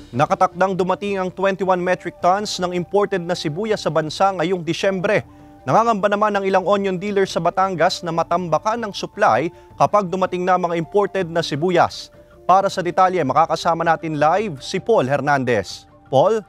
Nakatakdang dumating ang 21 metric tons ng imported na sibuyas sa bansa ngayong Disyembre. Nangangamba naman ng ilang onion dealers sa Batangas na matambakan ng supply kapag dumating na mga imported na sibuyas. Para sa detalye, makakasama natin live si Paul Hernandez. Paul?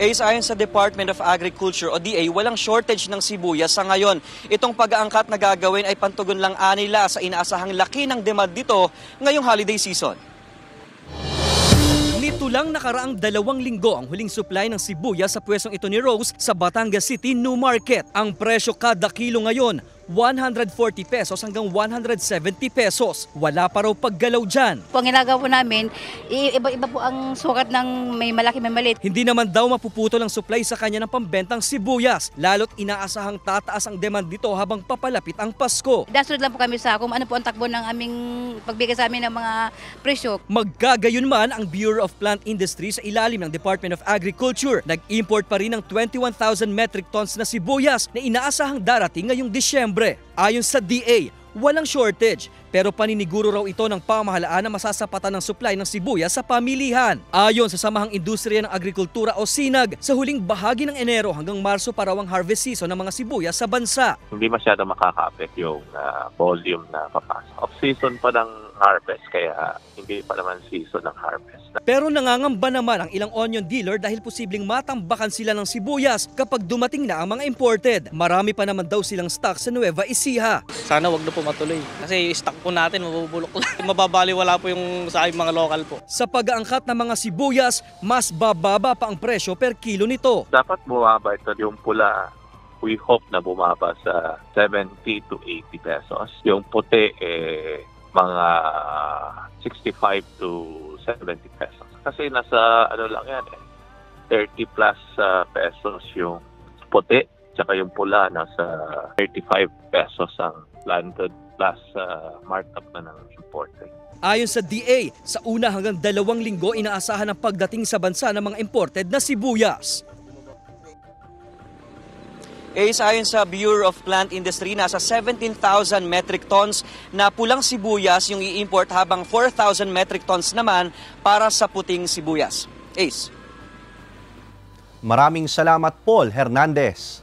Ayon sa Department of Agriculture o DA, walang shortage ng sibuyas sa ngayon. Itong pag-aangkat na gagawin ay pantugon lang nila sa inaasahang laki ng demand dito ngayong holiday season. Nito lang nakaraang 2 linggo ang huling supply ng sibuyas sa pwesong ito ni Rose sa Batangas City New Market. Ang presyo kada kilo ngayon, 140 pesos hanggang 170 pesos. Wala pa raw paggalaw dyan. Po ang ginagawa po namin, iba-iba po ang sukat ng may malaki, may maliit. Hindi naman daw mapuputol ang supply sa kanya ng pambentang sibuyas. Lalo't inaasahang tataas ang demand dito habang papalapit ang Pasko. Dasunod lang po kami sa kung ano po ang takbo ng aming pagbigay sa amin ng mga presyo. Maggagayon man ang Bureau of Plant Industry sa ilalim ng Department of Agriculture. Nag-import pa rin ng 21,000 metric tons na sibuyas na inaasahang darating ngayong Disyembre. Ayon sa DA, walang shortage pero paniniguro raw ito ng pamahalaan na masasapatan ng supply ng sibuyas sa pamilihan. Ayon sa Samahang Industriya ng Agrikultura o SINAG, sa huling bahagi ng Enero hanggang Marso pa raw ang harvest season ng mga sibuyas sa bansa. Hindi masyado makaka-affect yung volume na papasok. Off-season pa ng harvest kaya hindi pa naman season ng harvest. Pero nangangamba naman ang ilang onion dealer dahil posibleng matambakan sila ng sibuyas kapag dumating na ang mga imported. Marami pa naman daw silang stock sa Nueva Ecija. Sana wag na po matuloy kasi yung stock po natin mabubulok lang. Mababaliwala po yung sa mga local po. Sa pag-aangkat ng mga sibuyas, mas bababa pa ang presyo per kilo nito. Dapat bumaba ito yung pula. We hope na bumaba sa 70 to 80 pesos. Yung puti mga 65 to 70 pesos. Kasi nasa lang yan 30 plus pesos yung puti, tsaka yung pula nasa 35 pesos ang planted plus markup na ng imported. Ayon sa DA, sa una hanggang 2 linggo inaasahan ang pagdating sa bansa ng mga imported na sibuyas. Ayon sa Bureau of Plant Industry, nasa 17,000 metric tons na pulang sibuyas yung i-import habang 4,000 metric tons naman para sa puting sibuyas. Ace. Maraming salamat, Paul Hernandez.